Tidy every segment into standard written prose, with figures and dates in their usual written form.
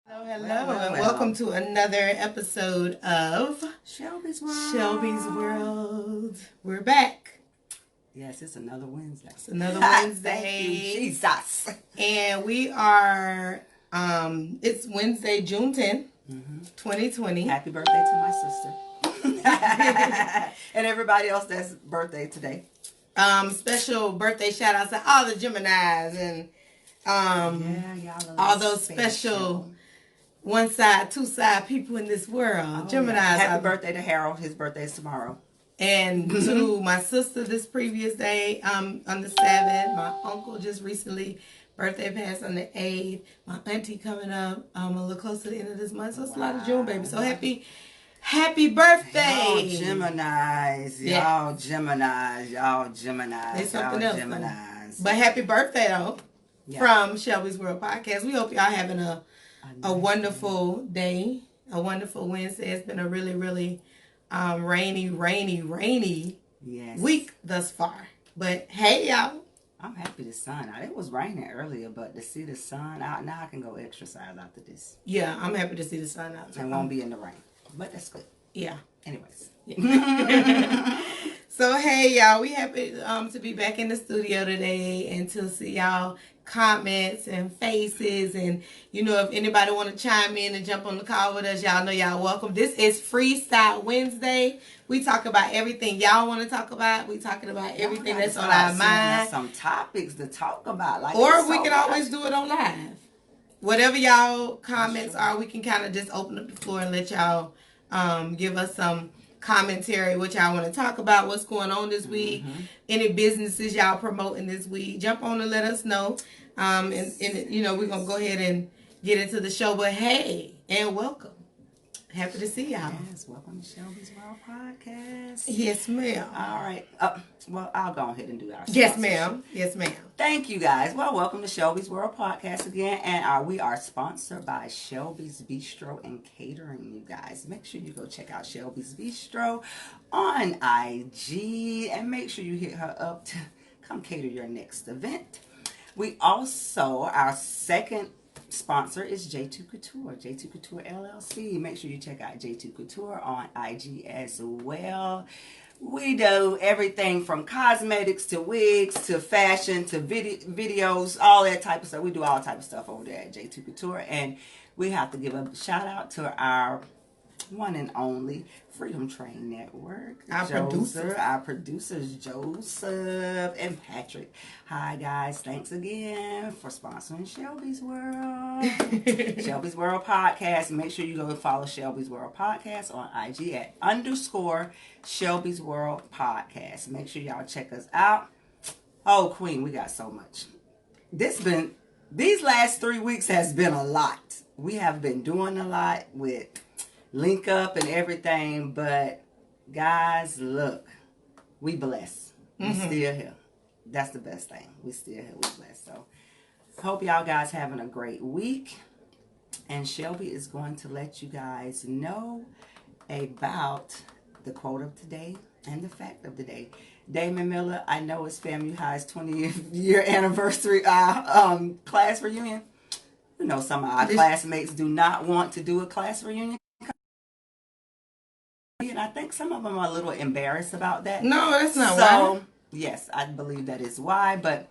Hello, and welcome to another episode of Shelby's World. Shelby's World. We're back. Yes, it's another Wednesday. It's another Wednesday. Thank you, Jesus. And we are, it's Wednesday, June 10th, 2020. Happy birthday to my sister. And everybody else that's birthday today. Special birthday shout outs to all the Geminis and all those special one side, two side people in this world. Geminis. Yeah. Happy birthday to Harold. His birthday is tomorrow. And to my sister this previous day, on the 7th. My uncle just recently birthday passed on the 8th. My auntie coming up a little close to the end of this month. So it's a lot of June babies. So happy birthday. Y'all Geminis. Y'all Geminis. Y'all Geminis. There's something else. Geminis. But happy birthday though. Yeah. From Shelby's World Podcast. We hope y'all having a wonderful day, a wonderful Wednesday. It's been a really, really rainy week thus far. But hey, y'all. I'm happy the sun out. It was raining earlier, but to see the sun out, now I can go exercise after this. Yeah, I'm happy to see the sun out. And won't be in the rain. But that's good. Yeah. Anyways. Yeah. So, hey, y'all. We happy to be back in the studio today and to see y'all comments and faces. And, you know, if anybody want to chime in and jump on the call with us, y'all know y'all welcome. This is Freestyle Wednesday. We talk about everything y'all want to talk about. We talking about everything that's on our mind. Some topics to talk about. Or we can always do it on live. Whatever y'all comments are, we can kind of just open up the floor and let y'all give us some commentary, what y'all want to talk about, what's going on this week, any businesses y'all promoting this week. Jump on and let us know. And you know, we're going to go ahead and get into the show. But hey, and welcome. Happy to see y'all. Yes, welcome to Shelby's World Podcast. Yes, ma'am. All right. Well, I'll go ahead and do our Yes, ma'am. Yes, ma'am. Thank you, guys. Well, welcome to Shelby's World Podcast again. And we are sponsored by Shelby's Bistro and Catering, you guys. Make sure you go check out Shelby's Bistro on IG. And make sure you hit her up to come cater your next event. We also, our second sponsor is J2 Couture, J2 Couture LLC. Make sure you check out J2 Couture on IG as well. We do everything from cosmetics to wigs to fashion to videos, all that type of stuff. We do all type of stuff over there at J2 Couture. And we have to give a shout out to our one and only Freedom Train Network. Our producers, Joseph and Patrick. Hi, guys. Thanks again for sponsoring Shelby's World. Shelby's World Podcast. Make sure you go and follow Shelby's World Podcast on IG at _ Shelby's World Podcast. Make sure y'all check us out. Oh, Queen, we got so much. These last 3 weeks has been a lot. We have been doing a lot with link up and everything, but guys, look, we blessed. We still here. That's the best thing. We still here. We blessed. So hope y'all guys having a great week. And Shelby is going to let you guys know about the quote of today and the fact of the day. Damon Miller, I know it's FAMU High's 20th year anniversary class reunion. You know, some of our classmates do not want to do a class reunion. And I think some of them are a little embarrassed about that. No, that's not why. Yes, I believe that is why. But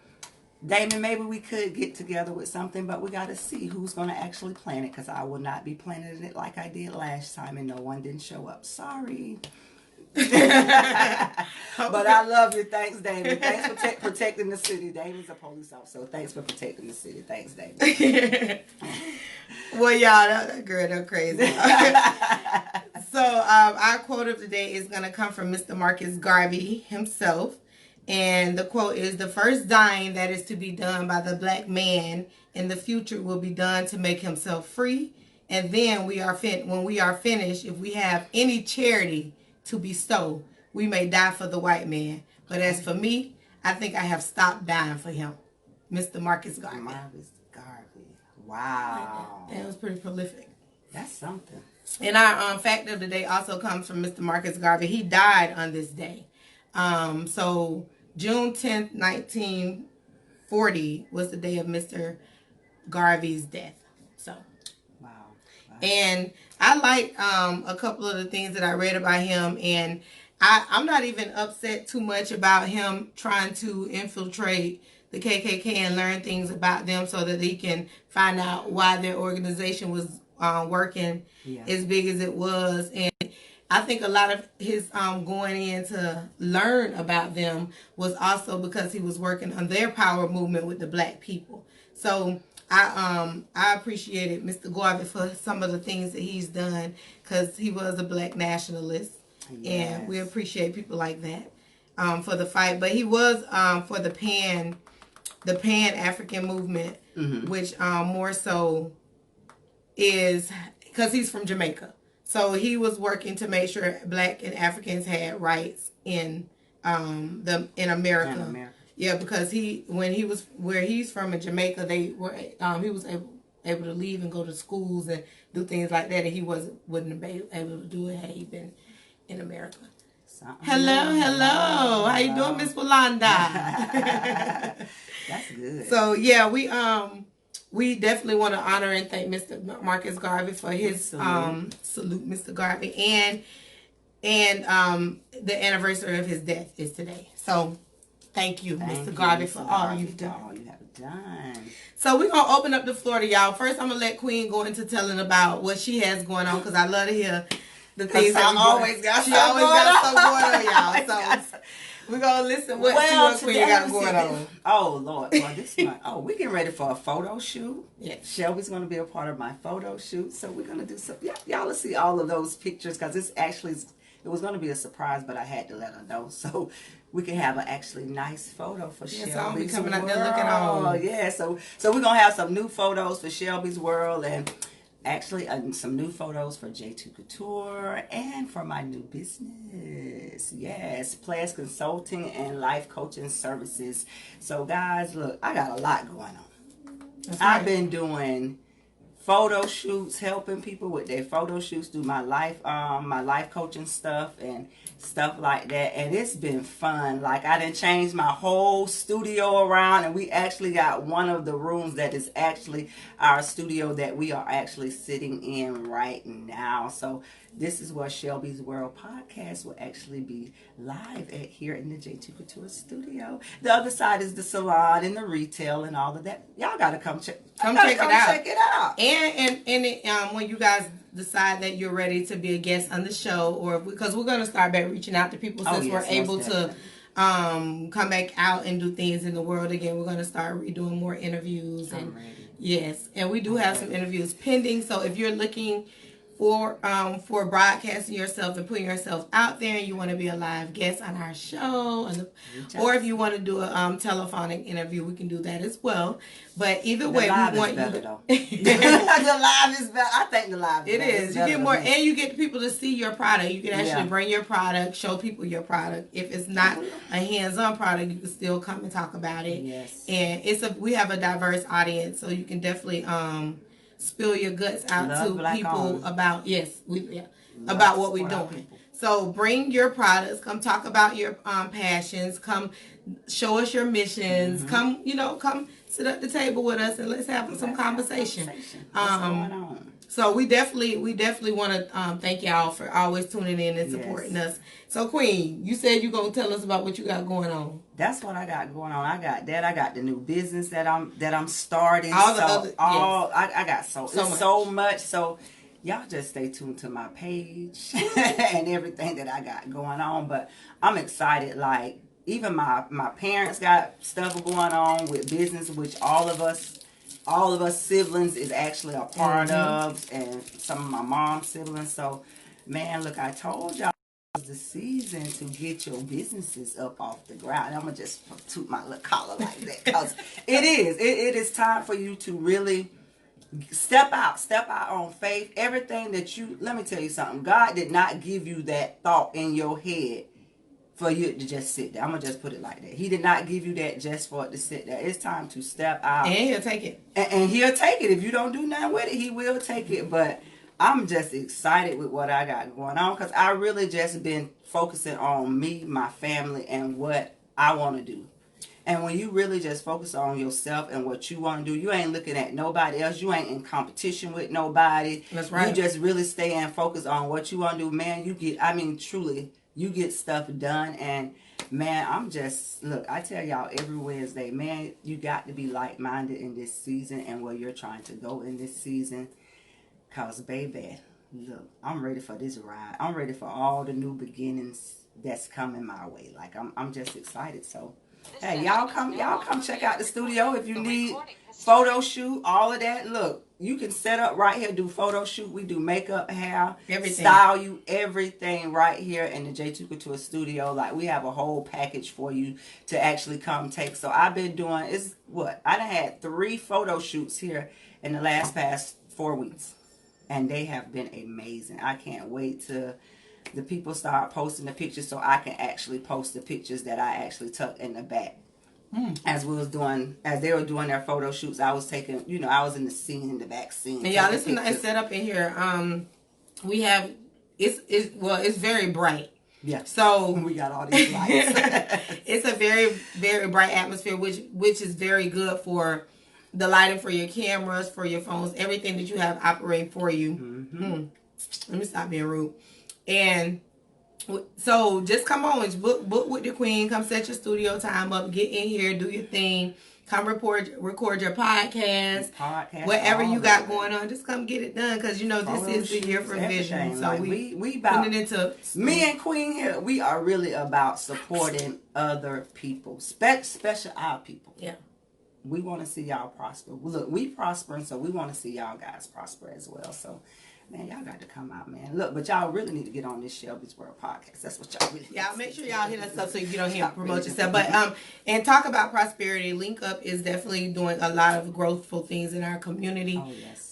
Damon, maybe we could get together with something, but we got to see who's going to actually plan it, because I will not be planning it like I did last time and no one didn't show up. Sorry. But I love you. Thanks, Damon. Thanks for protecting the city. Damon's a police officer, so thanks for protecting the city. Thanks, Damon. Well, y'all, that girl, they're crazy. So, our quote of the day is going to come from Mr. Marcus Garvey himself. And the quote is, "The first dying that is to be done by the black man in the future will be done to make himself free. And then when we are finished, if we have any charity to bestow, we may die for the white man. But as for me, I think I have stopped dying for him." Mr. Marcus Garvey. Marcus Garvey. Wow. That was pretty prolific. That's something. And our fact of the day also comes from Mr. Marcus Garvey. He died on this day. So June 10th, 1940 was the day of Mr. Garvey's death. So, wow. And I like a couple of the things that I read about him, and I'm not even upset too much about him trying to infiltrate the KKK and learn things about them so that he can find out why their organization was working as big as it was. And I think a lot of his going in to learn about them was also because he was working on their power movement with the black people. So I appreciated Mr. Garvey for some of the things that he's done because he was a black nationalist, and we appreciate people like that for the fight. But he was for the Pan African movement, which more so is because he's from Jamaica. So he was working to make sure black and Africans had rights in America. In America. Yeah, because when he was where he's from in Jamaica, they were he was able to leave and go to schools and do things like that, and he wouldn't have been able to do it had he been in America. Hello. How you doing, Miss Walanda? That's good. So yeah, we definitely want to honor and thank Mr. Marcus Garvey for his salute, Mr. Garvey, and the anniversary of his death is today. So thank you, Mr. Garvey, for all you've done. All you have done. So we're gonna open up the floor to y'all. First, I'm gonna let Queen go into telling about what she has going on because I love to hear the things that she always got stuff going on, y'all. So we're gonna listen what Queen got going on. Oh Lord, well, this month. Oh, we getting ready for a photo shoot. Yeah, Shelby's gonna be a part of my photo shoot, so we're gonna do some. Yeah, y'all will see all of those pictures because it was gonna be a surprise, but I had to let her know so we can have an actually nice photo for Shelby's so I'll be coming World. out there looking on. Yeah, so we're gonna have some new photos for Shelby's World and. Actually, some new photos for J2 Couture and for my new business. Yes, Players Consulting and Life Coaching Services. So, guys, look, I got a lot going on. Right. I've been doing photo shoots, helping people with their photo shoots, do my life coaching stuff and stuff like that, and it's been fun. Like I done changed my whole studio around, and we actually got one of the rooms that is actually our studio that we are actually sitting in right now. So this is where Shelby's World podcast will actually be live at here in the J2 Couture studio. The other side is the salon and the retail and all of that. Y'all gotta come check it out. And when you guys decide that you're ready to be a guest on the show, or because we're gonna start back reaching out to people since we're able to come back out and do things in the world again. We're gonna start redoing more interviews and and we do have some interviews pending. So if you're looking for broadcasting yourself and putting yourself out there and you want to be a live guest on our show, or if you want to do a telephonic interview, we can do that as well. But either way, we want you to the live is better. I think the live is better. It is. You get more, and you get people to see your product. You can actually bring your product, show people your product. If it's not a hands-on product, you can still come and talk about it. Yes. And we have a diverse audience, so you can definitely spill your guts out to people about about what we're doing. So bring your products, come talk about your passions, come show us your missions, come sit at the table with us and let's have some conversation. What's going on? So we definitely want to thank y'all for always tuning in and supporting us. So Queen, you said you're going to tell us about what you got going on. That's what I got going on. I got that. I got the new business that I'm starting. I got so much. So y'all just stay tuned to my page and everything that I got going on. But I'm excited. Like even my parents got stuff going on with business, which all of us siblings is actually a part of, and some of my mom's siblings. So, man, look, I told y'all it was the season to get your businesses up off the ground. I'm going to just toot my little collar like that because it is time for you to really step out on faith. Everything that let me tell you something. God did not give you that thought in your head for you to just sit there. I'm going to just put it like that. He did not give you that just for it to sit there. It's time to step out. And he'll take it. And he'll take it. If you don't do nothing with it, he will take it. But I'm just excited with what I got going on because I really just been focusing on me, my family, and what I want to do. And when you really just focus on yourself and what you want to do, you ain't looking at nobody else. You ain't in competition with nobody. That's right. You just really stay and focus on what you want to do. Man, you get, I mean, truly, you get stuff done. And man, I'm just, look, I tell y'all every Wednesday, man, you got to be like-minded in this season and where you're trying to go in this season. Because, baby, look, I'm ready for this ride. I'm ready for all the new beginnings that's coming my way. Like, I'm just excited. So, hey, y'all come check out the studio if you need photo shoot, all of that. Look, you can set up right here, do photo shoot. We do makeup, hair, Everything. style you, everything right here in the J2 Couture studio. Like, we have a whole package for you to actually come take. So I've been doing, I done had 3 photo shoots here in the past 4 weeks. And they have been amazing. I can't wait to the people start posting the pictures so I can actually post the pictures that I actually took in the back. As they were doing their photo shoots, I was taking, I was in the scene, in the back scene. And y'all, this is nice setup in here. We have, it's very bright. Yeah. So we got all these lights. It's a very, very bright atmosphere, which is very good for the lighting for your cameras, for your phones, everything that you have operating for you. Let me stop being rude. And so just come on, book with the queen. Come set your studio time up. Get in here, do your thing. Come record your podcast, whatever you got going on. Just come get it done, because this is the year for vision. So like we about, putting it into me and Queen here. We are really about supporting other people, special our people. Yeah. We want to see y'all prosper. Look, we prospering, so we want to see y'all guys prosper as well. So, man, y'all got to come out, man. Look, but y'all really need to get on this Shelbys World podcast. That's what y'all really. Y'all make sure y'all hit us up so you don't hear promote yourself. But and talk about prosperity. Link Up is definitely doing a lot of growthful things in our community. Oh yes.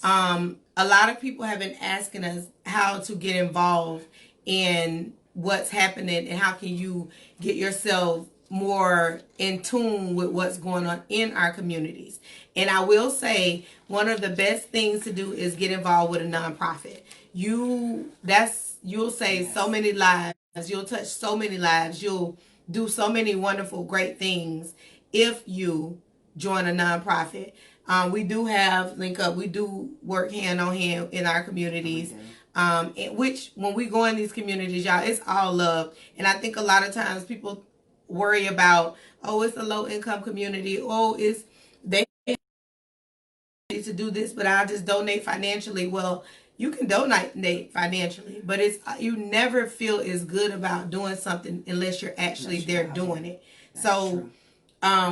A lot of people have been asking us how to get involved in what's happening and how can you get yourself more in tune with what's going on in our communities. And I will say one of the best things to do is get involved with a nonprofit. You'll save so many lives, you'll touch so many lives, you'll do so many wonderful, great things if you join a nonprofit. We do have Link Up. We do work hand on hand in our communities. Which when we go in these communities, y'all, it's all love. And I think a lot of times people worry about, it's a low income community, they need to do this, but I'll just donate financially. Well, you can donate financially, but you never feel as good about doing something unless you're actually there doing it. So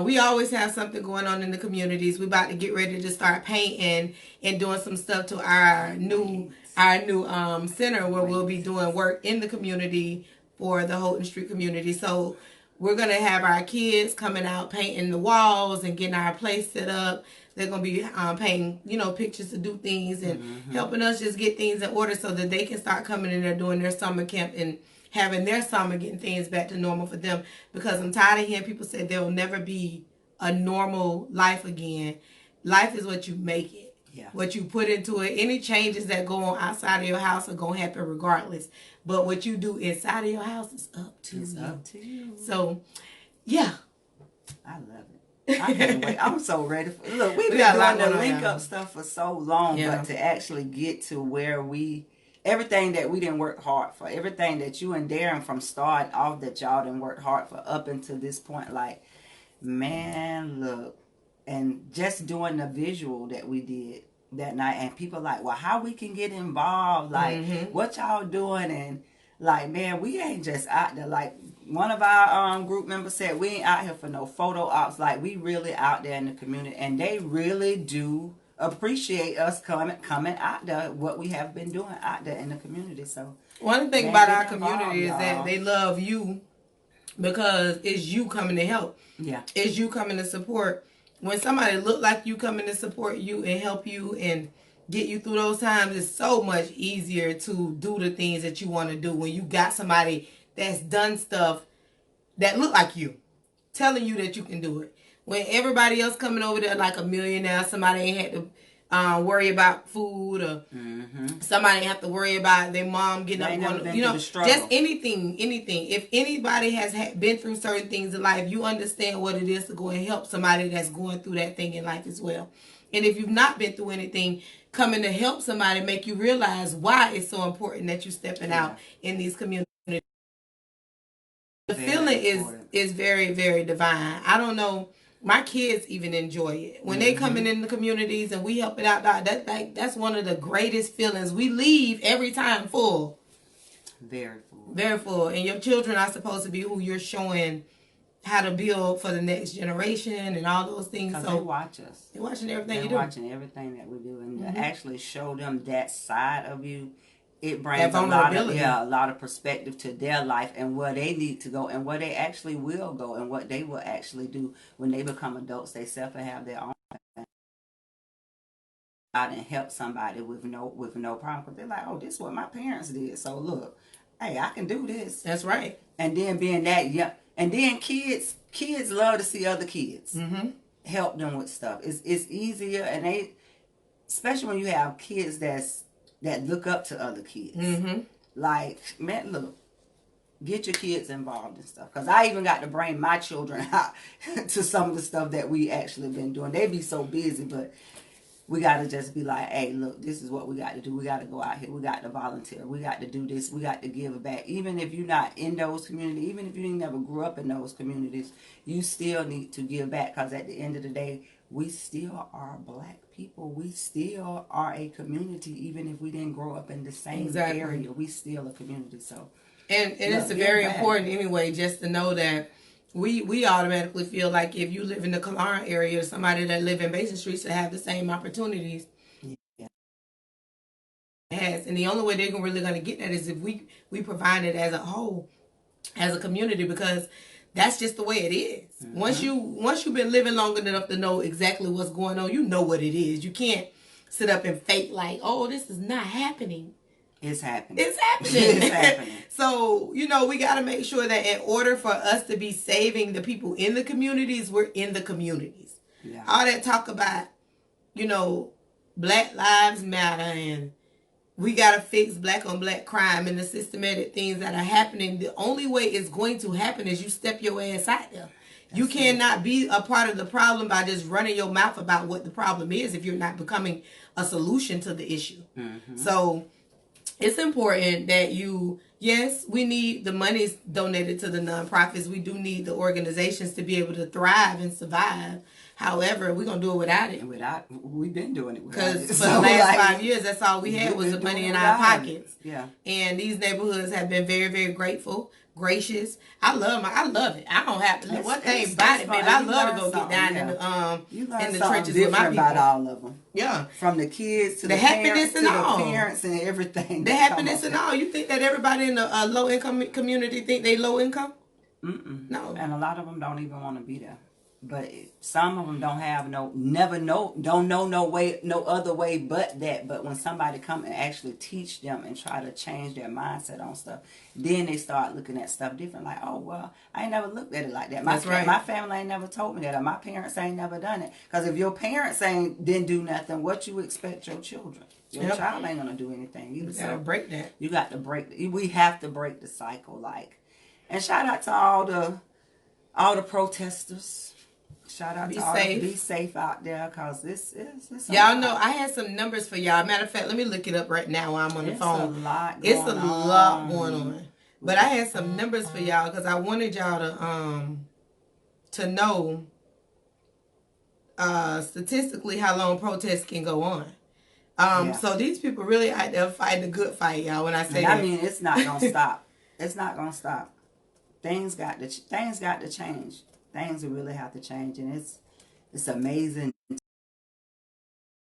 we always have something going on in the communities. We're about to get ready to start painting and doing some stuff to our new center, where we'll be doing work in the community for the Houghton Street community. So we're going to have our kids coming out painting the walls and getting our place set up. They're going to be painting, pictures to do things and helping us just get things in order so that they can start coming in there doing their summer camp and having their summer, getting things back to normal for them. Because I'm tired of hearing people say there will never be a normal life again. Life is what you make it. Yeah. What you put into it. Any changes that go on outside of your house are going to happen regardless. But what you do inside of your house is up to you. It's up to you. So, yeah. I love it. I can't wait. I'm so ready. Look, we've been doing the Link Up stuff for so long, but to actually get to where everything that we didn't work hard for, everything that you and Darren from start off that y'all didn't work hard for up until this point, like, man, look. And just doing the visual that we did that night, and people like, well, how we can get involved, like, what y'all doing? And like, man, we ain't just out there. Like one of our group members said, we ain't out here for no photo ops. Like, we really out there in the community, and they really do appreciate us coming out there, what we have been doing out there in the community. So one thing about our community is that they love you because it's you coming to help. Yeah, it's you coming to support. When somebody look like you coming to support you and help you and get you through those times, it's so much easier to do the things that you want to do when you got somebody that's done stuff that look like you, telling you that you can do it. When everybody else coming over there like a millionaire, somebody ain't had to worry about food, or somebody have to worry about their mom getting up, going, you know, just anything. If anybody has been through certain things in life, you understand what it is to go and help somebody that's going through that thing in life as well. And if you've not been through anything, coming to help somebody make you realize why it's so important that you're stepping out in these communities. The feeling is very, very divine. I don't know. My kids even enjoy it when they coming in the communities and we help it out. That's one of the greatest feelings. We leave every time full, very full, very full. And your children are supposed to be who you're showing how to build for the next generation and all those things. So they watch us. They're watching everything you do. They're watching everything that we do, and to actually show them that side of you. It brings a lot of perspective to their life and where they need to go and where they actually will go and what they will actually do when they become adults. They self and have their own out and help somebody with no problem, because they're like, oh, this is what my parents did. So look, hey, I can do this. That's right. And then being that young, and then kids love to see other kids help them with stuff. It's easier, and they, especially when you have kids that look up to other kids. Like, man, look, get your kids involved in stuff. Because I even got to bring my children out to some of the stuff that we actually been doing. They be so busy, but we got to just be like, hey, look, this is what we got to do. We got to go out here. We got to volunteer. We got to do this. We got to give back. Even if you're not in those communities, even if you never grew up in those communities, you still need to give back, because at the end of the day, we still are Black people. We still are a community, even if we didn't grow up in the same area. We still a community. So, and it's very important anyway, just to know that we automatically feel like if you live in the Kalara area, or somebody that live in Basin Streets to have the same opportunities. Has, and the only way they're really going to get that is if we provide it as a whole, as a community, because that's just the way it is. Once you've been living long enough to know exactly what's going on, you know what it is. You can't sit up and fake like, oh, this is not happening. It's happening. It's happening. It's happening. So, you know, we got to make sure that in order for us to be saving the people in the communities, we're in the communities. Yeah. All that talk about, you know, Black Lives Matter and we got to fix Black on Black crime and the systematic things that are happening. The only way it's going to happen is you step your ass out there. You cannot be a part of the problem by just running your mouth about what the problem is if you're not becoming a solution to the issue. So it's important that yes, we need the monies donated to the nonprofits. We do need the organizations to be able to thrive and survive. However, we're going to do it without it. We've been doing it without it. Because for the last 5 years, that's all we had was the money in our pockets. Yeah. And these neighborhoods have been very, very grateful, gracious. I love it. I don't have to. One thing about it, baby, I love to go get down in the trenches with my people. About all of them. Yeah. From the kids to the happiness and all. The parents and everything. The happiness and all. You think that everybody in the low-income community think they low income? No. And a lot of them don't even want to be there. But some of them don't have don't know no other way but that. But when somebody come and actually teach them and try to change their mindset on stuff, then they start looking at stuff different. Like, oh, well, I ain't never looked at it like that. My family ain't never told me that, or my parents ain't never done it. Because if your parents didn't do nothing, what you expect your children? Your child ain't gonna do anything either. You gotta break that. You got to we have to break the cycle. Like, and shout out to all the protesters. Shout out be safe out there, because this is y'all know I had some numbers for y'all. Matter of fact, let me look it up right now while I'm on the phone. It's a lot going on. But I had some numbers for y'all because I wanted y'all to know statistically how long protests can go on. So these people really out there fighting a good fight, y'all. When I say that, I mean, it's not gonna stop. It's not gonna stop. Things got to change. Things really have to change, and it's amazing.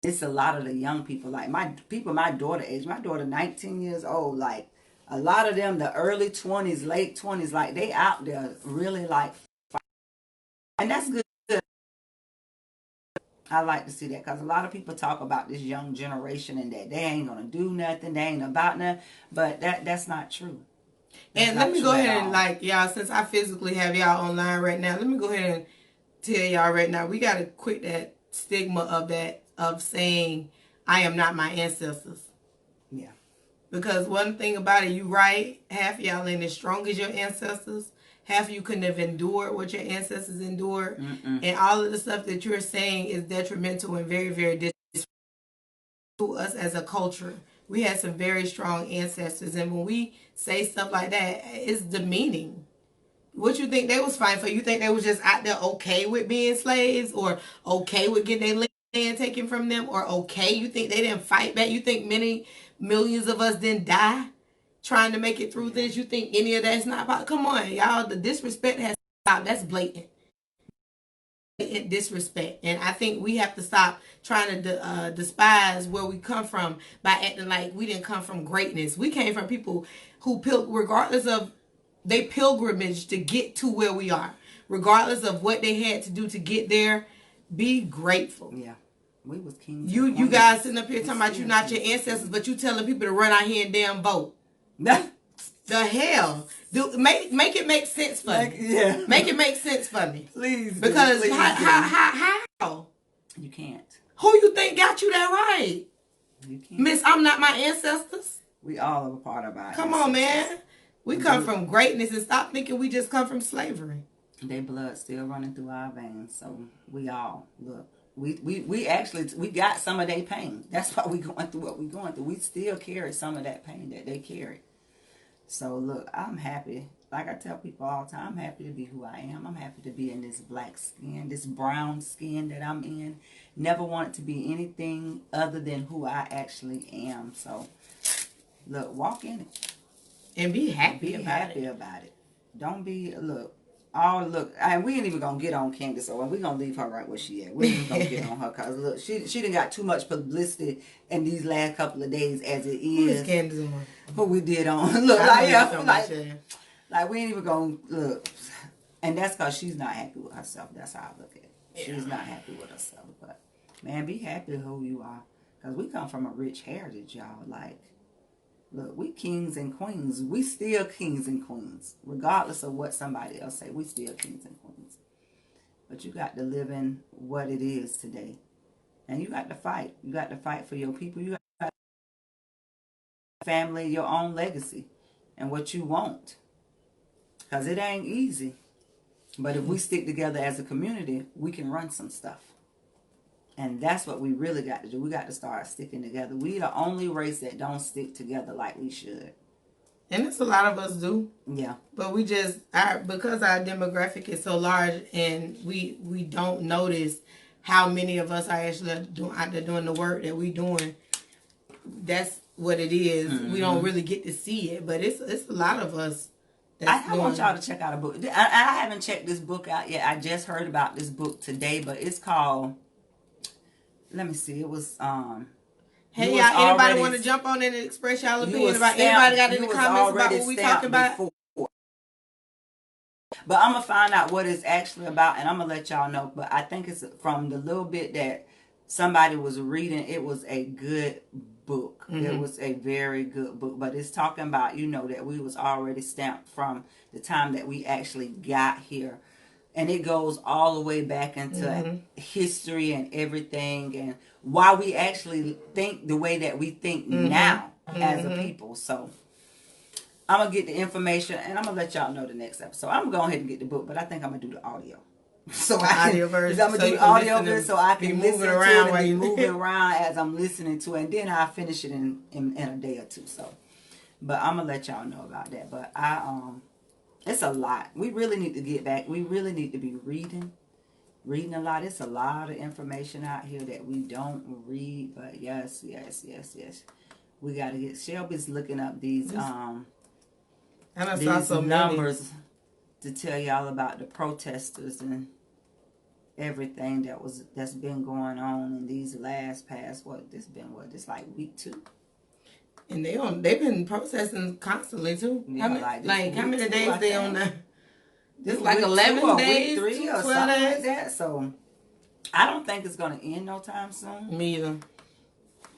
It's a lot of the young people, like my daughter age. My daughter 19 years old. Like a lot of them, the early 20s, late 20s, like they out there really like fighting. And that's good. I like to see that, because a lot of people talk about this young generation and that they ain't gonna do nothing, they ain't about nothing, but that's not true. And let me go ahead and, like, y'all, since I physically have y'all online right now, let me go ahead and tell y'all right now, we got to quit that stigma of that of saying, I am not my ancestors. Yeah. Because one thing about it, you right, half of y'all ain't as strong as your ancestors. Half of you couldn't have endured what your ancestors endured. And all of the stuff that you're saying is detrimental and very, very disrespectful to us as a culture. We had some very strong ancestors. And when we say stuff like that, it's demeaning. What you think they was fighting for? You think they was just out there okay with being slaves, or okay with getting their land taken from them, or okay? You think they didn't fight back? You think many millions of us didn't die trying to make it through this? You think any of that's not about? Come on, y'all. The disrespect has stopped. That's blatant. Disrespect, and I think we have to stop trying to despise where we come from by acting like we didn't come from greatness. We came from people who, regardless of they pilgrimage to get to where we are, regardless of what they had to do to get there. Be grateful. Yeah, we was kings. You guys sitting up here talking about you not your ancestors, but you telling people to run out here and damn vote. The hell, make it make sense for me. Yeah, make it make sense for me, please. Because please how you can't. Who you think got you that right? You can't. Miss, I'm not my ancestors. We all are a part of our Come on, man. We come from greatness, and stop thinking we just come from slavery. Their blood still running through our veins, so we all look. We actually got some of their pain. That's why we going through what we going through. We still carry some of that pain that they carry. So look, I'm happy. Like I tell people all the time, I'm happy to be who I am. I'm happy to be in this black skin, this brown skin that I'm in. Never wanted to be anything other than who I actually am. So look, walk in it. And be happy about it. Don't be, look, and we ain't even going to get on Candance, so we're going to leave her right where she at. We ain't even going to get on her, because, look, she done got too much publicity in these last couple of days as it is. Who is Candance on? Who we did on. Look, like, we ain't even going to, look, and that's because she's not happy with herself. That's how I look at it. Yeah. She's not happy with herself, but, man, be happy who you are, because we come from a rich heritage, y'all, like. Look, we kings and queens. We still kings and queens. Regardless of what somebody else say, we still kings and queens. But you got to live in what it is today. And you got to fight. You got to fight for your people. You got to fight for your family, your own legacy, and what you want. Because it ain't easy. But if we stick together as a community, we can run some stuff. And that's what we really got to do. We got to start sticking together. We the only race that don't stick together like we should. And it's a lot of us do. Yeah. But we just, because our demographic is so large, and we don't notice how many of us are actually out there doing the work that we doing. That's what it is. Mm-hmm. We don't really get to see it. But it's a lot of us. I want y'all to check out a book. I haven't checked this book out yet. I just heard about this book today. But it's called... Let me see. It was hey y'all, anybody want to jump on in and express y'all opinion about anybody got in the comments about what we talking about? But I'm gonna find out what it's actually about, and I'm gonna let y'all know. But I think it's from the little bit that somebody was reading. It was a good book. Mm-hmm. It was a very good book. But it's talking about, that we was already stamped from the time that we actually got here. And it goes all the way back into history and everything, and why we actually think the way that we think now as a people. So I'm going to get the information, and I'm going to let y'all know the next episode. I'm going to go ahead and get the book, but I think I'm going to do the audio. So audio version. I'm going to do the audio version so I can listen to it and be moving around as I'm listening to it. And then I'll finish it in a day or two. So, but I'm going to let y'all know about that. But it's a lot. We really need to get back. We really need to be reading a lot. It's a lot of information out here that we don't read. But yes. We got to get... Shelby's looking up these numbers to tell y'all about the protesters and everything that's been going on in these past this like week 2. And they've been protesting constantly too. Yeah, how many days they on the? Just like 11 days, 3 or 12 something days. Like that. So I don't think it's gonna end no time soon. Me either.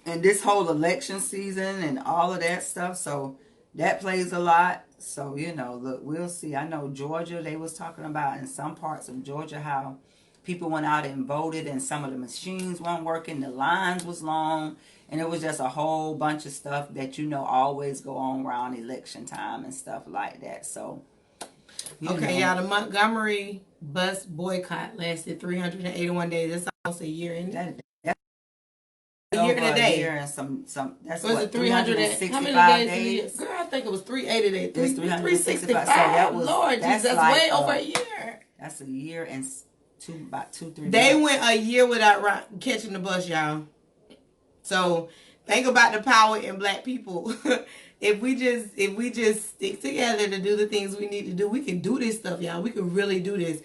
And this whole election season and all of that stuff, so that plays a lot. So look, we'll see. I know Georgia. They was talking about in some parts of Georgia how People went out and voted, and some of the machines weren't working. The lines was long, and it was just a whole bunch of stuff that always go on around election time and stuff like that. So, okay, y'all, the Montgomery Bus Boycott lasted 381 days. That's almost a year, isn't it? A year and a day. A year and some. That's was what, it 365 how many days? Girl, I think it was 380 days. 365. 365. So that was, Lord Jesus, that's like, way over a year. That's a year and about 2-3 They months. went a year without catching the bus, y'all. So think about the power in black people. If we just stick together to do the things we need to do, we can do this stuff, y'all. We can really do this.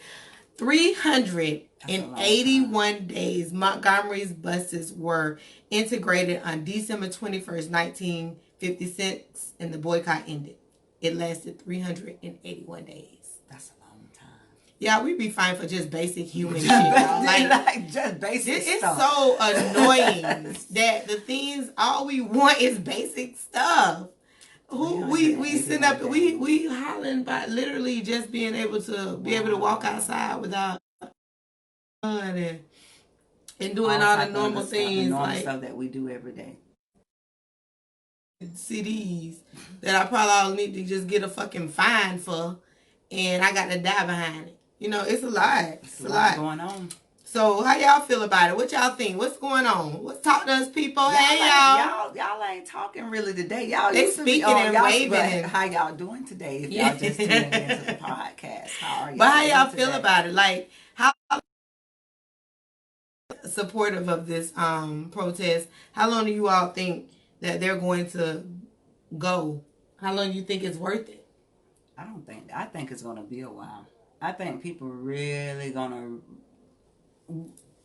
381 days, Montgomery's buses were integrated on December 21st, 1956, and the boycott ended. It lasted 381 days. That's a long time. Yeah, we be fine for just basic human shit, y'all. Like just basic stuff. It's so annoying that the things, all we want is basic stuff. We send up, we hollering about literally just being able to walk outside without and doing all the normal things, like stuff that we do every day. CDs that I probably all need to just get a fucking fine for, and I got to die behind it. It's a lot. It's a lot going on. So how y'all feel about it? What y'all think? What's going on? Let's talk to us, people. Hey, y'all. Y'all ain't talking really today. Y'all they speaking and waving. How y'all doing today? If y'all just tuning into the podcast, how are y'all? But how y'all feel about it? Like, how supportive of this protest? How long do you all think that they're going to go? How long do you think it's worth it? I think it's going to be a while. I think people really going to.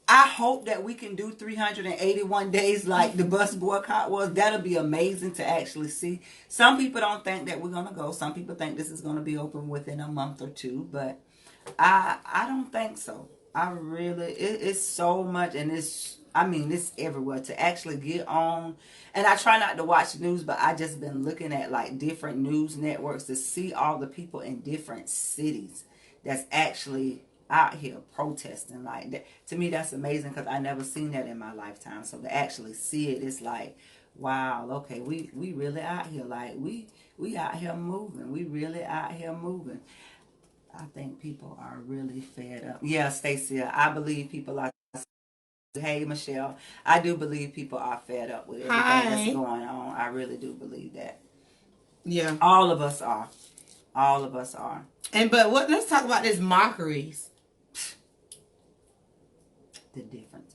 I hope that we can do 381 days like the bus boycott was. That'll be amazing to actually see. Some people don't think that we're going to go. Some people think this is going to be open within a month or two. But I don't think so. It's so much, and it's everywhere to actually get on. And I try not to watch the news, but I just been looking at like different news networks to see all the people in different cities that's actually out here protesting like that. To me, that's amazing because I never seen that in my lifetime. So to actually see it, it's like, wow, okay, we really out here. Like we out here moving. We really out here moving. I think people are really fed up. Yeah, Stacey, I believe people are. Hey, Michelle, I do believe people are fed up with everything that's going on. I really do believe that. Yeah, all of us are. All of us are. Let's talk about this mockeries. The difference.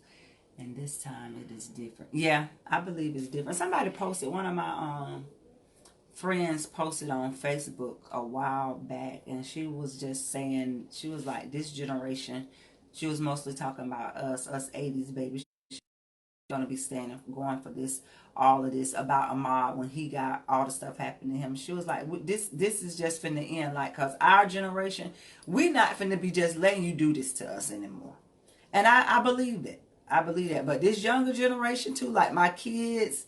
And this time it is different. Yeah, I believe it's different. Somebody posted, one of my friends posted on Facebook a while back, and she was just saying, she was like, this generation, she was mostly talking about us 80s babies, going to be going for this, all of this about Ahmad when he got all the stuff happening to him. She was like, this is just finna end, like, because our generation, we not finna be just letting you do this to us anymore. And I believe that. I believe that. But this younger generation too, like my kids,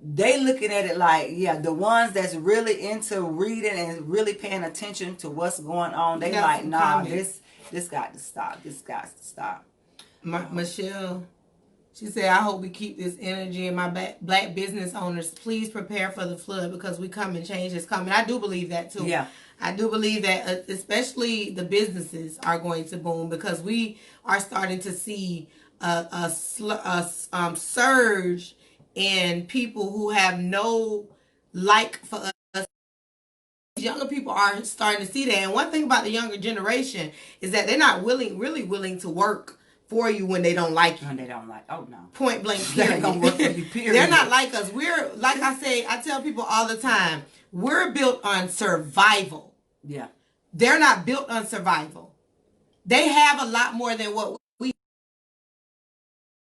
they looking at it like, yeah, the ones that's really into reading and really paying attention to what's going on, they like, nah, this got to stop. This got to stop. Michelle, she said, I hope we keep this energy, and my black business owners, please prepare for the flood because we come and change is coming. I do believe that too. Yeah. I do believe that especially the businesses are going to boom because we are starting to see a surge in people who have no like for us. Younger people are starting to see that. And one thing about the younger generation is that they're not really willing to work for you when they don't like you. When they don't like, oh no. Point blank, period. They're gonna work for you, period. They're not like us. We're, like I say, I tell people all the time, we're built on survival. Yeah. They're not built on survival. They have a lot more than what we,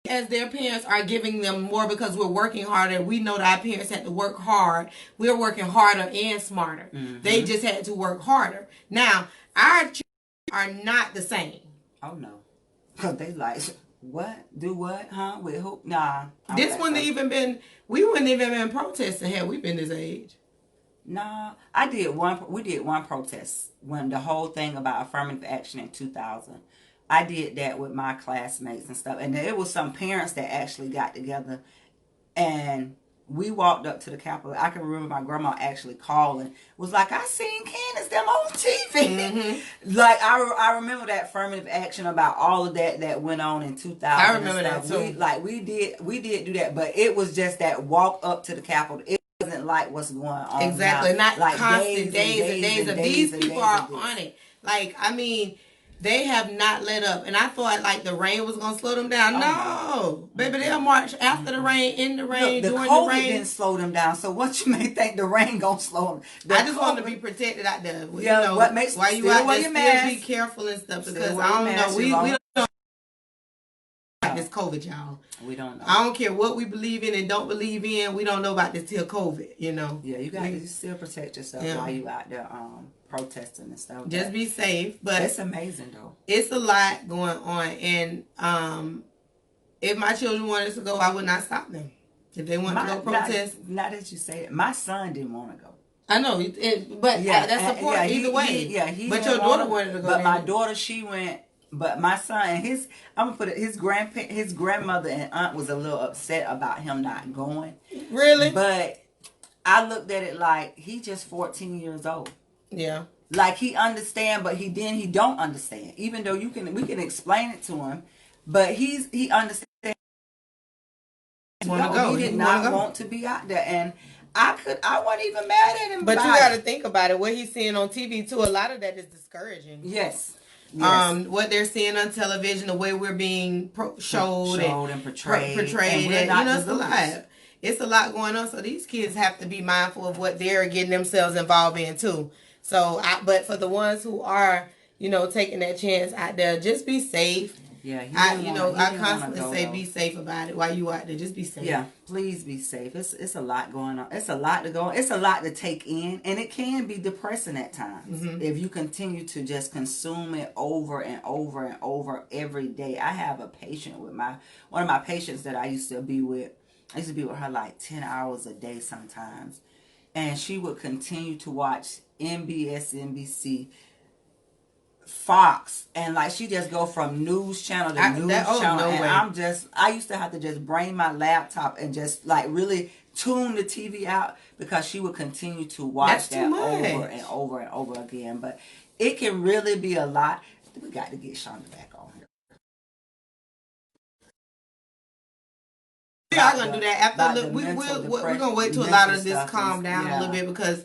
as their parents are giving them more because we're working harder. We know that our parents had to work hard. We're working harder and smarter. Mm-hmm. They just had to work harder. Now, our children are not the same. Oh no. Because they like, what? Do what? Huh? With who? Nah. This wouldn't even been, we wouldn't even been protesting had we been this age. Nah, we did one protest when the whole thing about affirmative action in 2000 I did that with my classmates and stuff. And there was some parents that actually got together and we walked up to the Capitol. I can remember my grandma actually calling. Was like, I seen Candance them on TV. Mm-hmm. Like, I remember that affirmative action about all of that went on in 2000. I remember that too. We did do that. But it was just that walk up to the Capitol. It wasn't like what's going on Exactly. now. Not like constant days and days of these people are days. on it. Like, I mean, they have not let up. And I thought like the rain was going to slow them down. No. Baby, they'll march after the rain, in the rain, Look, during COVID the rain. didn't slow them down. So what you may think the rain going to slow them? I just want to be protected out there. Yeah, you know, what makes while you still out wear there, your still mask. be careful and stuff. Still Because wear I your don't mask, know. We don't know this COVID, y'all. We don't know. I don't care what we believe in and don't believe in. We don't know about this till COVID, you know. Yeah, you got to still protect yourself while you out there protesting and stuff. Just be safe. But it's amazing though. It's a lot going on, and if my children wanted to go, I would not stop them. If they want to go protest. Not that you say it. My son didn't want to go. I know, but that's support either way. But your daughter wanted to go. But my daughter, she went. But my son, I'm gonna put it. His grandmother and aunt was a little upset about him not going. Really? But I looked at it like he just 14 years old. Yeah. Like he understand, but he don't understand. Even though we can explain it to him, but he understands. Want to go? He did not want to be out there, and I wasn't even mad at him. But you got to think about it. What he's seeing on TV too, a lot of that is discouraging. Yes. What they're seeing on television, the way we're being showed and portrayed, and, it's a lot. It's a lot going on. So these kids have to be mindful of what they're getting themselves involved in too. So, but for the ones who are, taking that chance out there, just be safe. Yeah, I constantly say be safe about it while you out there. Just be safe. Yeah, please be safe. It's a lot going on. It's a lot to go. It's a lot to take in, and it can be depressing at times if you continue to just consume it over and over and over every day. I have a patient with one of my patients that I used to be with. I used to be with her like 10 hours a day sometimes, and she would continue to watch NBC, Fox, and like she just go from news channel to news channel. No and way. I used to have to just bring my laptop and just like really tune the TV out because she would continue to watch that over and over and over again. But it can really be a lot. We got to get Shonda back on here. We are gonna do that after we're gonna wait till a lot of this calm down a little bit because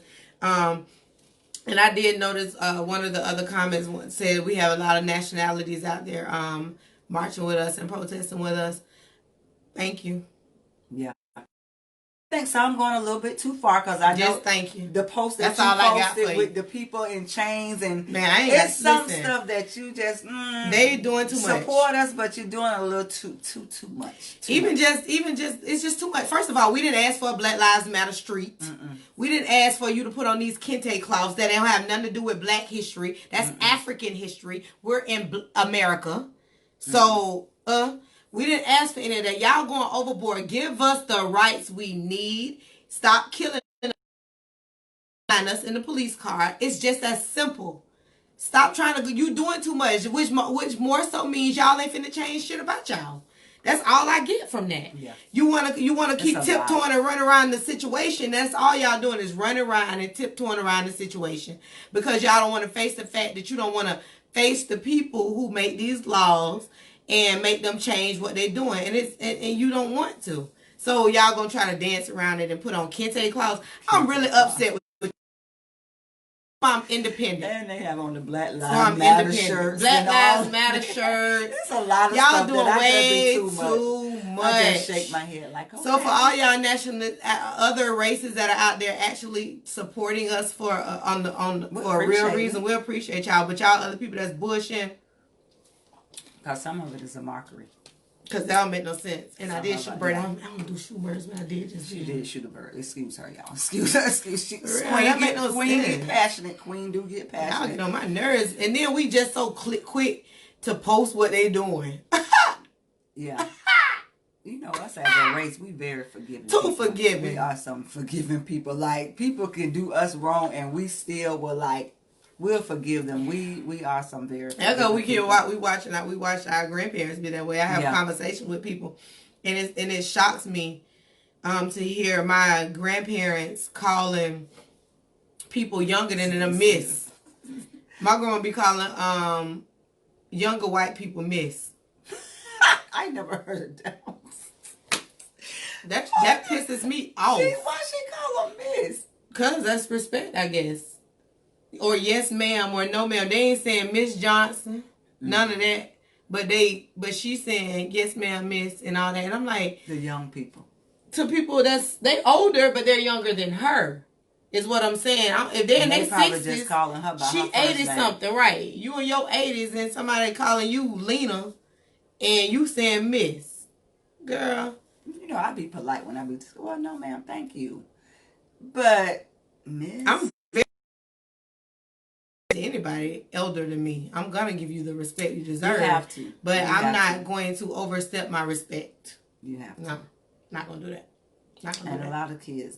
and I did notice one of the other comments said we have a lot of nationalities out there marching with us and protesting with us. Thank you. Yeah. I think some going a little bit too far because I know thank you. The post that That's all I got posted for with you. the people in chains and man, it's some stuff that you just they doing too much. Support us, but you're doing a little too much. Even just it's just too much. First of all, we didn't ask for a Black Lives Matter street. We didn't ask for you to put on these kente cloths that don't have nothing to do with Black history. That's African history. We're in America, so we didn't ask for any of that. Y'all going overboard. Give us the rights we need. Stop killing us in the police car. It's just that simple. Stop trying to. You doing too much, which more so means y'all ain't finna change shit about y'all. That's all I get from that. Yeah. You wanna keep tiptoeing and run around the situation. That's all y'all doing is running around and tiptoeing around the situation because y'all don't want to face the fact that you don't want to face the people who make these laws and make them change what they're doing, and you don't want to. So y'all gonna try to dance around it and put on kente clothes. I'm really upset with. I'm independent. And they have on the Black Lives Matter shirts. Black Lives Matter shirts. It's a lot of y'all stuff doing that way too much. I just shake my head like, okay. So for all y'all other races that are out there actually supporting us for for a real reason, we appreciate y'all. But y'all other people that's bushing. Because some of it is a mockery. Because that don't make no sense. And I did shoot a bird. I don't do shoot birds, but I did just She did shoot a bird. Excuse her, y'all. Excuse her. Queen get passionate. Queen do get passionate. Y'all get on my nerves. And then we just so quick to post what they doing. Yeah. You know, us as a race, we very forgiving. Forgiving. We are some forgiving people. Like, people can do us wrong and we still will like, we'll forgive them. We are some very. That's how we people. watch our grandparents be that way. I have conversations with people, and it shocks me to hear my grandparents calling people younger than them miss. My grandma be calling younger white people miss. I never heard of that. That pisses me off. Why she call them miss? Cause that's respect, I guess. Or yes ma'am or no ma'am. They ain't saying Miss Johnson. None of that. But she's saying yes ma'am, miss, and all that. And I'm like, the young people. To people they older, but they're younger than her. Is what I'm saying. If they're in their 60s, just calling her by she her first 80 name. something, right? You in your 80s and somebody calling you Lena, and you saying Miss, girl. You know, I be polite when I be. Well, no, ma'am, thank you. But Miss, I'm very anybody elder than me. I'm gonna give you the respect you deserve. You have to, but I'm not going to overstep my respect. You have to. No, not gonna do that. Not gonna and do that. A lot of kids,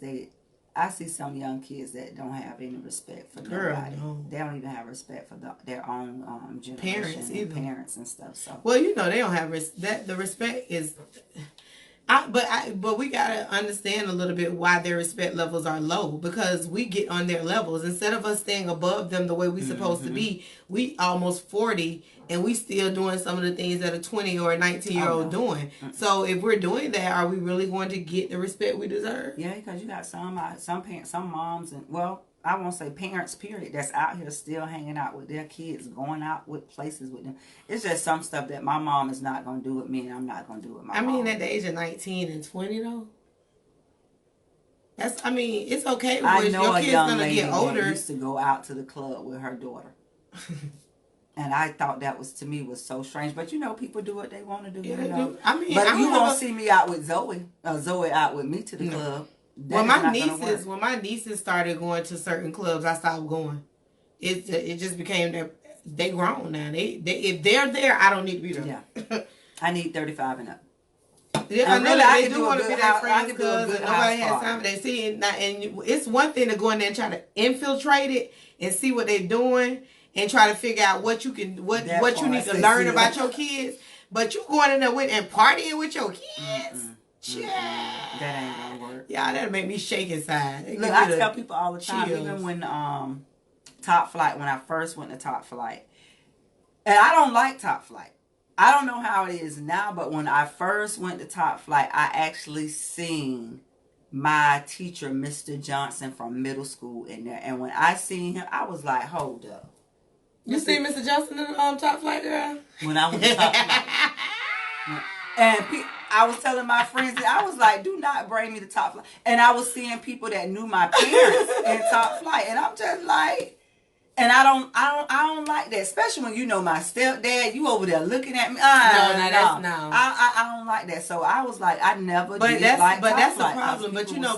I see some young kids that don't have any respect for nobody. No. They don't even have respect for their own generation, parents, either. Parents and stuff. So well, you know they don't have the respect is. But we gotta understand a little bit why their respect levels are low, because we get on their levels instead of us staying above them the way we supposed to be. We almost 40 and we still doing some of the things that a 20 or a 19-year-old doing. So if we're doing that, are we really going to get the respect we deserve? Yeah, because you got some parents, some moms, and well, I won't say parents, period, that's out here still hanging out with their kids, going out with places with them. It's just some stuff that my mom is not going to do with me, and I'm not going to do with my mom. I mean, at the age of 19 and 20, though, it's okay. I know your a kid's young gonna lady get older. that used to go out to the club with her daughter. And I thought that was, to me, was so strange. But, you know, people do what they want to do. Yeah, you know. do. I mean, but you won't see me out with Zoe. Zoe out with me to the club. When my nieces started going to certain clubs, I stopped going. It just became that they grown now. They if they're there, I don't need to be there. Yeah, I need 35 and up. Yeah, and really, I they do want to be their friends because nobody has time. Party. They see it, and it's one thing to go in there and try to infiltrate it and see what they're doing and try to figure out what you can what you need to learn about your kids. But you going in there and partying with your kids. That ain't gonna work. Yeah, that'll make me shake inside. Look, I tell people all the time, even when Top Flight, when I first went to Top Flight, and I don't like Top Flight. I don't know how it is now, but when I first went to Top Flight, I actually seen my teacher, Mr. Johnson, from middle school in there. And when I seen him, I was like, hold up. You seen Mr. Johnson in Top Flight, girl? When I went to Top Flight. And I was telling my friends, I was like, do not bring me to Top Flight. And I was seeing people that knew my parents in Top Flight. And I'm just like, and I don't like that. Especially when you know my stepdad, you over there looking at me. No. I don't like that. So I was like, I never did like Top Flight. But that's the problem. But you know,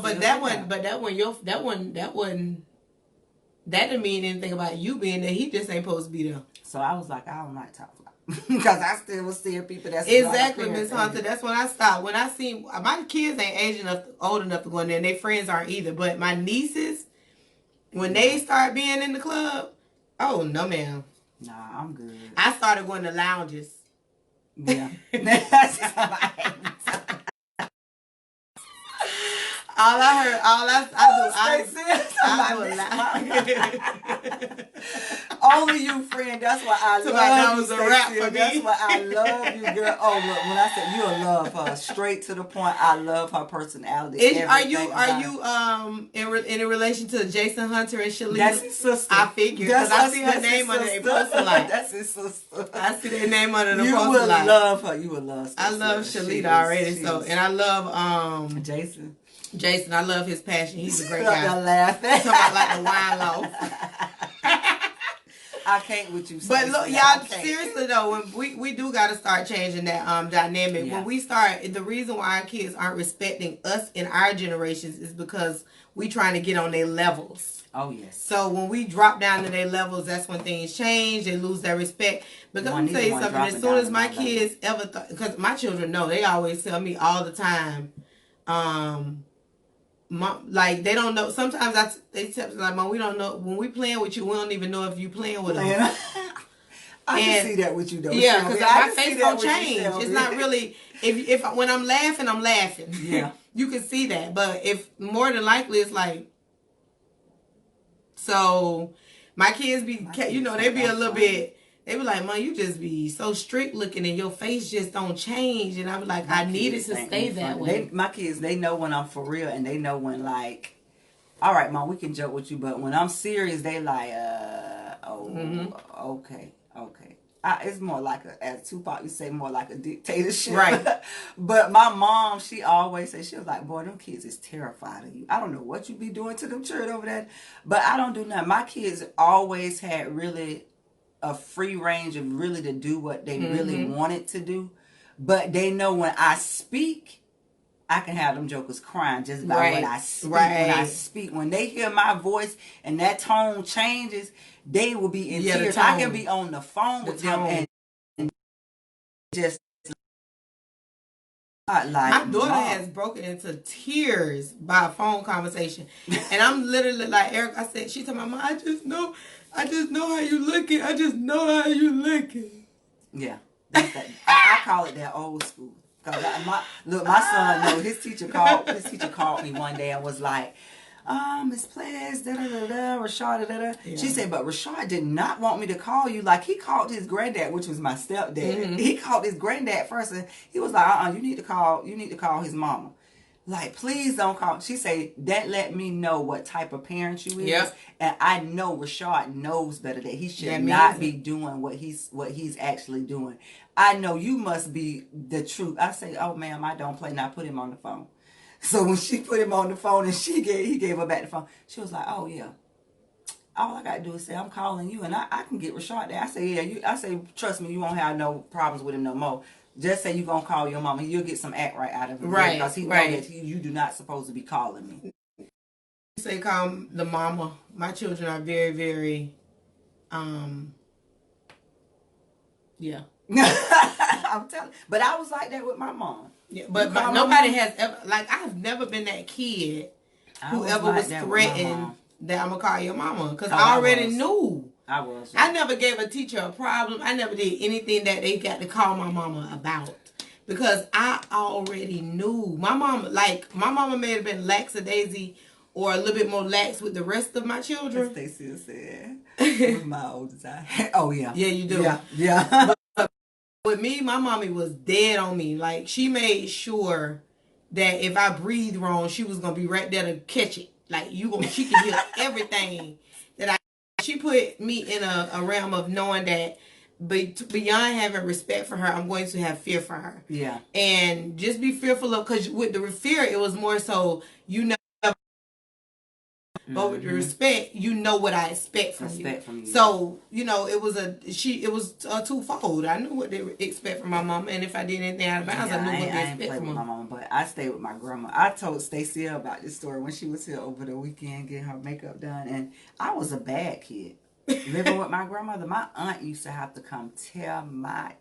that didn't mean anything about you being there. He just ain't supposed to be there. So I was like, I don't like Top Flight. Because I still was seeing people that's exactly, Miss Hunter. That's when I stopped. When I seen my kids ain't old enough to go in there, and their friends aren't either. But my nieces, when they start being in the club, oh no, ma'am. Nah, I'm good. I started going to lounges. Yeah. Only you, friend. That's why I love you. That's why I love you, girl. Oh, look, when I said you'll love her, straight to the point. I love her personality. Are you in a relation to Jason Hunter and Shelby? That's his sister. I figured because I see her name under a poster light. That's his sister. I see their name under the poster light. You will love her. You will love. I love Shelita already. And I love Jason, I love his passion. He's a great guy. Laughing. Something like the wine loaf. I can't with you. But look, y'all, seriously though, when we do got to start changing that dynamic. Yeah. When we start, the reason why our kids aren't respecting us in our generations is because we trying to get on their levels. Oh yes. So when we drop down to their levels, that's when things change. They lose their respect. Because I'm tell you something. As soon as my kids because my children know, they always tell me all the time. Mom, like they don't know. Sometimes they tell me like, Mom, we don't know when we playing with you. We don't even know if you playing with us. I can see that with you though. Yeah, because my face don't change. You, it's not really if when I'm laughing. Yeah, you can see that. But if more than likely it's like, so my kids be they be a little bit. They be like, Mom, you just be so strict looking and your face just don't change. And I was like, I needed to stay that way. My kids, they know when I'm for real and they know when like, all right, Mom, we can joke with you, but when I'm serious, they like, okay. It's more like as Tupac you say, more like a dictatorship. Right. But my mom, she always said, she was like, boy, them kids is terrified of you. I don't know what you be doing to them children over there, but I don't do nothing. My kids always had really a free range of really to do what they really wanted to do. But they know when I speak, I can have them jokers crying just by what I speak. Right. When I speak, when they hear my voice and that tone changes, they will be in tears. I can be on the phone with them and just like my daughter has broken into tears by a phone conversation, and I'm literally like, Eric, I said, she told my mom, I just know how you looking. I just know how you looking. Yeah, I call it that old school. Cause my son, no, his teacher called me one day and was like, Miss Pledge, Rashad, Yeah. She said, but Rashad did not want me to call you. Like, he called his granddad, which was my stepdad. Mm-hmm. He called his granddad first, and he was like, you need to call his mama. Like, please don't call. She said, that let me know what type of parent you is. Yep. And I know Rashad knows better that he should not be doing what he's actually doing. I know you must be the truth. I say, oh, ma'am, I don't play. Now put him on the phone. So when she put him on the phone and he gave her back the phone, she was like, oh, yeah. All I got to do is say, I'm calling you, and I can get Rashad there. I say, yeah. I say, trust me, you won't have no problems with him no more. Just say you're going to call your mama. You'll get some act right out of him. Right. Because he knows that you do not supposed to be calling me. You say call the mama. My children are very, very, yeah. I'm telling you. But I was like that with my mom. Yeah, but nobody has ever, like, I've never been that kid who ever was threatened that I'm going to call your mama. Because I already knew. I was. I never gave a teacher a problem. I never did anything that they got to call my mama about. Because I already knew. My mama may have been lackadaisy or a little bit more lax with the rest of my children. Stacy said. With my oldest. Oh, yeah. Yeah, you do. Yeah. But with me, my mommy was dead on me. Like, she made sure that if I breathed wrong, she was going to be right there to catch it. Like, she could hear everything that she put me in a realm of knowing that beyond having respect for her, I'm going to have fear for her. Yeah. And just be fearful of, because with the fear, it was more so, but with the respect, you know what I expect from you. So, it was twofold. I knew what they expect from my mama, and if I did anything out of bounds, I knew what they expect from my mama. But I stayed with my grandma. I told Stacy about this story when she was here over the weekend getting her makeup done, and I was a bad kid. Living with my grandmother, my aunt used to have to come tear my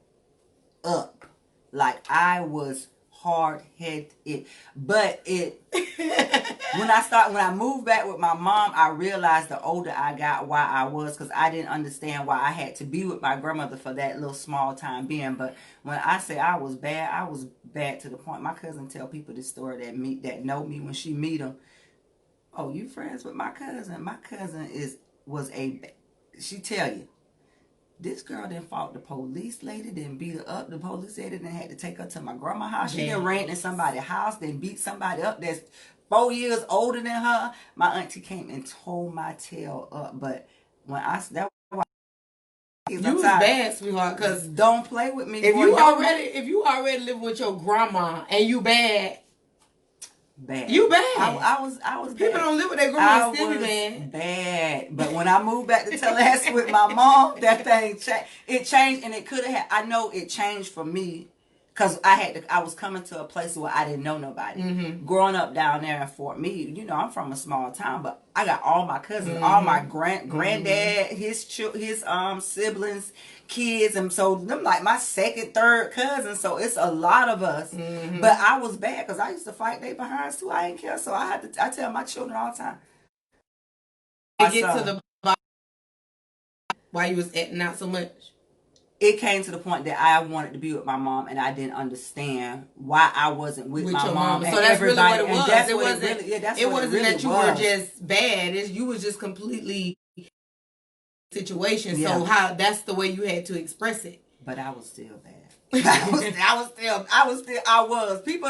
up. Like, I was hard-headed. But when I moved back with my mom, I realized the older I got why I was, because I didn't understand why I had to be with my grandmother for that little small time being. But when I say I was bad to the point. My cousin tell people this story that know me when she meet them. Oh, you friends with my cousin? My cousin she tell you, this girl didn't fought the police lady, didn't beat her up. The police lady then had to take her to my grandma's house. She done ran in somebody's house, then beat somebody up that's 4 years older than her. My auntie came and tore my tail up. But when you was bad, sweetheart, because don't play with me. If you already living with your grandma and you bad. You bad. I was People bad. don't live with their grandma and still be bad. But when I moved back to Tallahassee with my mom, that thing changed. It changed, and it could have. I know it changed for me, Because I was coming to a place where I didn't know nobody. Mm-hmm. Growing up down there in Fort Meade, you know, I'm from a small town, but I got all my cousins, Mm-hmm. all my granddad, his siblings, kids, and so them like my second, third cousins. So it's a lot of us. Mm-hmm. But I was bad because I used to fight they behinds too. I didn't care, so I tell my children all the time. To get to the bottom why you was acting out so much. It came to the point that I wanted to be with my mom, and I didn't understand why I wasn't with my your mom. So that's really what it was. It wasn't really that you were just bad. You was just completely situation. Yeah. So that's the way you had to express it. But I was still bad. I was. People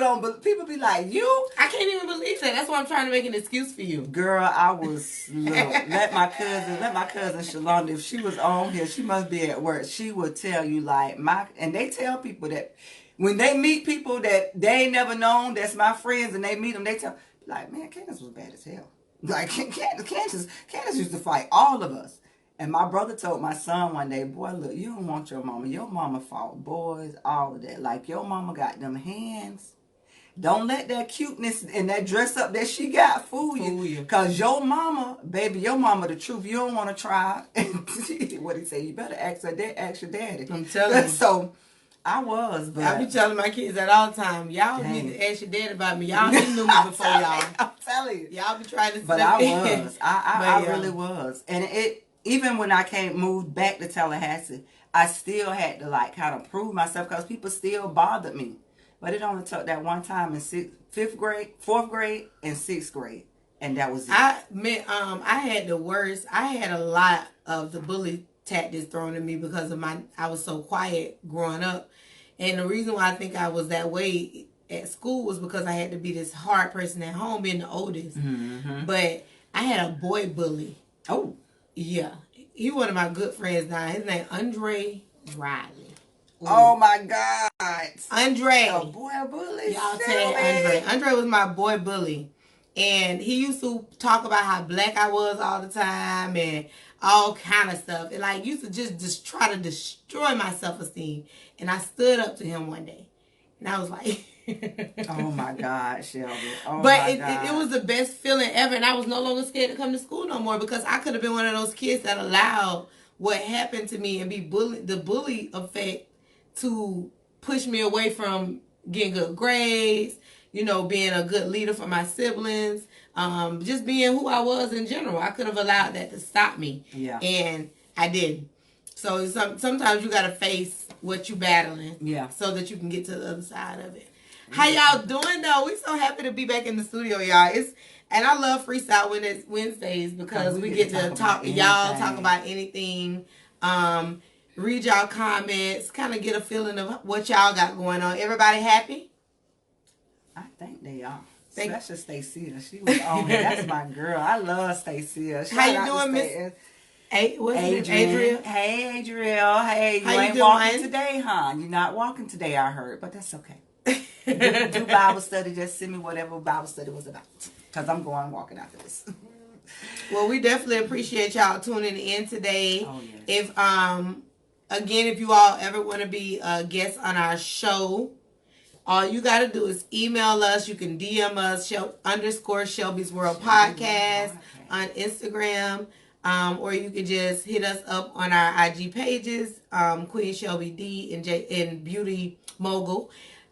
be like, you? I can't even believe that. That's why I'm trying to make an excuse for you. Girl, I was, look, let my cousin Shalonda, if she was on here, she must be at work. She would tell you like and they tell people that when they meet people that they ain't never known, that's my friends, and they meet them, they tell, like, man, Candance was bad as hell. Like, Candance used to fight all of us. And my brother told my son one day, boy, look, you don't want your mama. Your mama fought boys, all of that. Like, your mama got them hands. Don't let that cuteness and that dress up that she got fool you. Because your mama, baby, your mama the truth. You don't want to try. What he say? You better ask your daddy. I'm telling you. So, I was, but I be telling my kids that all the time. Y'all need to ask your dad about me. Y'all knew me before y'all. I'm telling you. Y'all be trying to. But I was. I really was. And even when I moved back to Tallahassee, I still had to like kind of prove myself because people still bothered me. But it only took that one time in fourth grade, and sixth grade, and that was it. I had the worst. I had a lot of the bully tactics thrown at me because of I was so quiet growing up, and the reason why I think I was that way at school was because I had to be this hard person at home, being the oldest. Mm-hmm. But I had a boy bully. Oh. Yeah, he one of my good friends now. His name Andre Riley. Ooh. Oh my God, Andre, a boy bully. Y'all tell Andre. Andre was my boy bully, and he used to talk about how black I was all the time and all kind of stuff. And like used to just try to destroy my self-esteem. And I stood up to him one day, and I was like. Oh my God, Shelby. Oh but it was the best feeling ever, and I was no longer scared to come to school no more because I could have been one of those kids that allowed what happened to me and be the bully effect to push me away from getting good grades, being a good leader for my siblings, just being who I was in general. I could have allowed that to stop me, and I didn't. So sometimes you got to face what you're battling, so that you can get to the other side of it. How y'all doing though? We so happy to be back in the studio, y'all. And I love Freestyle Wednesdays because we get to talk. Y'all talk about anything. Read y'all comments. Kind of get a feeling of what y'all got going on. Everybody happy? I think they are. Especially Stacia. She was on it. That's my girl. I love Stacia. How you doing, Miss? Adriel. Hey, Adriel. Hey, you ain't walking today, huh? You're not walking today, I heard, but that's okay. do Bible study. Just send me whatever Bible study was about, because I'm going walking after this. Well, we definitely appreciate y'all tuning in today. Oh, yes. If you all ever want to be a guest on our show, all you got to do is email us. You can DM us _Shelbys World Podcast on Instagram, or you can just hit us up on our IG pages, Queen Shelby D and Beauty Mogul.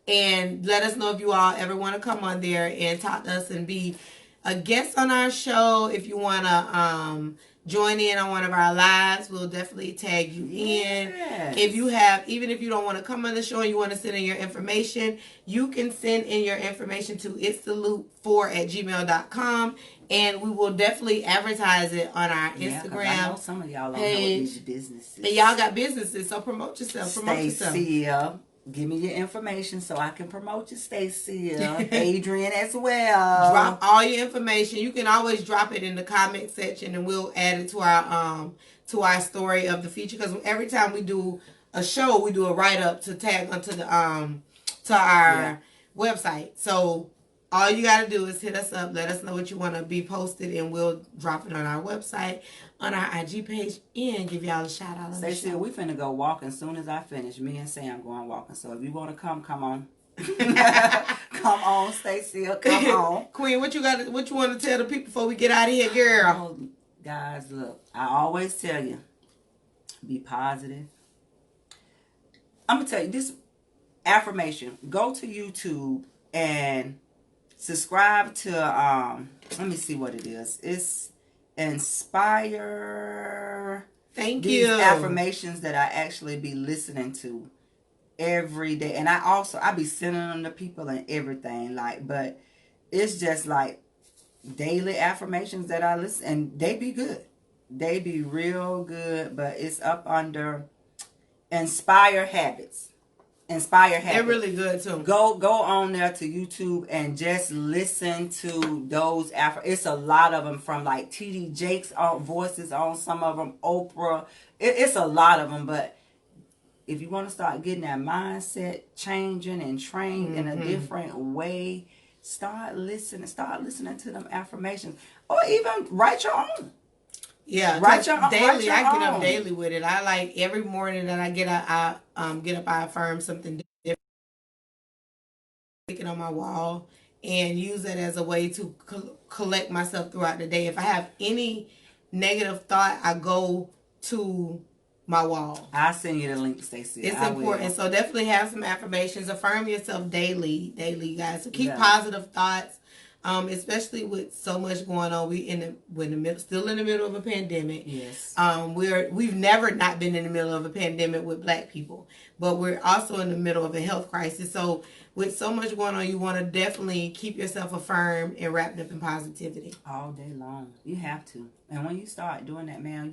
And let us know if you all ever want to come on there and talk to us and be a guest on our show. If you want to join in on one of our lives, we'll definitely tag you in. Even if you don't want to come on the show and you want to send in your information, you can send in your information to itstheloop4@gmail.com, and we will definitely advertise it on our Instagram. I know some of y'all don't know these businesses. And y'all got businesses, so promote yourself. Stacia, give me your information so I can promote you, Stacia. Adrian as well. Drop all your information. You can always drop it in the comment section, and we'll add it to our story of the feature. Because every time we do a show, we do a write up to tag onto the to our website. So all you got to do is hit us up. Let us know what you want to be posted, and we'll drop it on our website, on our IG page, and give y'all a shout out on the Stacey, show. we finna go walking as soon as I finish. Me and Sam going walking. So if you want to come on. Come on, Stacey. Come on. Queen, what you want to tell the people before we get out of here, girl? Oh, guys, look. I always tell you, be positive. I'm going to tell you this affirmation. Go to YouTube and subscribe to, let me see what it is. It's Inspire. Thank These you. affirmations that I actually be listening to every day. And I be sending them to people and everything. But it's just like daily affirmations that I listen. And they be good. They be real good. But it's up under Inspire Habits. Inspire Habits. They're really good too. Go on there to YouTube and just listen to those. It's a lot of them, from like T.D. Jakes' voices on some of them, Oprah. It's a lot of them. But if you want to start getting that mindset changing and trained in a different way, start listening to them affirmations, or even write your own. Yeah, write your daily. I get own. up daily with it. I like every morning that I get up, I affirm something different, stick it on my wall, and use it as a way to collect myself throughout the day. If I have any negative thought, I go to my wall. I'll send you the link, Stacey. It's important. So definitely have some affirmations. Affirm yourself daily, guys. So keep positive thoughts. Especially with so much going on, still in the middle of a pandemic. Yes. We've never not been in the middle of a pandemic with Black people, but we're also in the middle of a health crisis. So with so much going on, you want to definitely keep yourself affirmed and wrapped up in positivity all day long. You have to. And when you start doing that, man,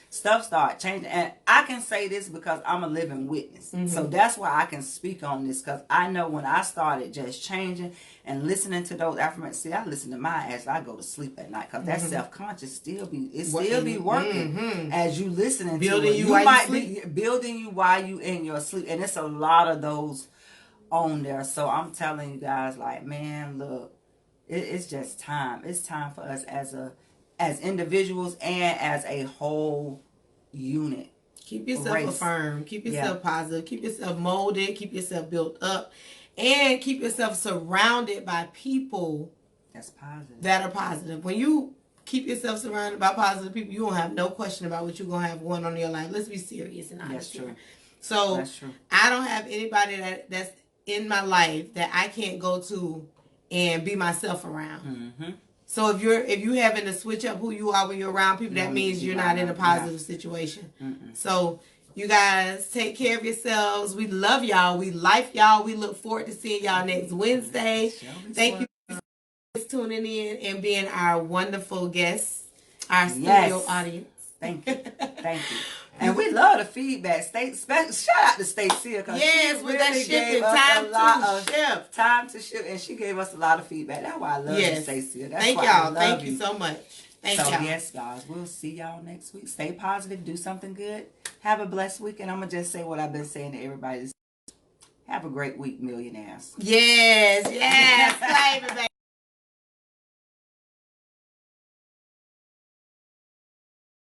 stuff start changing. And I can say this because I'm a living witness. So that's why I can speak on this, because I know when I started just changing and listening to those affirmations. See, I listen to my as I go to sleep at night, because that self-conscious still be working as you listening building to it. You while might you sleep. be building you while you in your sleep. And it's a lot of those on there. So I'm telling you guys, like, man, look, it's just time. It's time for us as individuals and as a whole unit. Keep yourself affirmed. Keep yourself positive. Keep yourself molded. Keep yourself built up. And keep yourself surrounded by people that are positive. When you keep yourself surrounded by positive people, you won't have no question about what you're going to have going on in your life. Let's be serious and honest. That's true. So that's true. I don't have anybody that's in my life that I can't go to and be myself around. So if you having to switch up who you are when you're around people, that means you're not in a positive situation. So you guys take care of yourselves. We love y'all. We like y'all. We look forward to seeing y'all next Wednesday. Thank you for tuning in and being our wonderful guests, our studio audience. Thank you. Thank you. And we love the feedback. Shout out to Stacey, because she with really that shipping, gave us time to ship, and she gave us a lot of feedback. That's why I love you, Stacey. Thank y'all. Thank you so much. Thank y'all. Yes, guys, we'll see y'all next week. Stay positive. Do something good. Have a blessed week. And I'm going to just say what I've been saying to everybody. Have a great week, millionaires. Yes. Flavor, baby.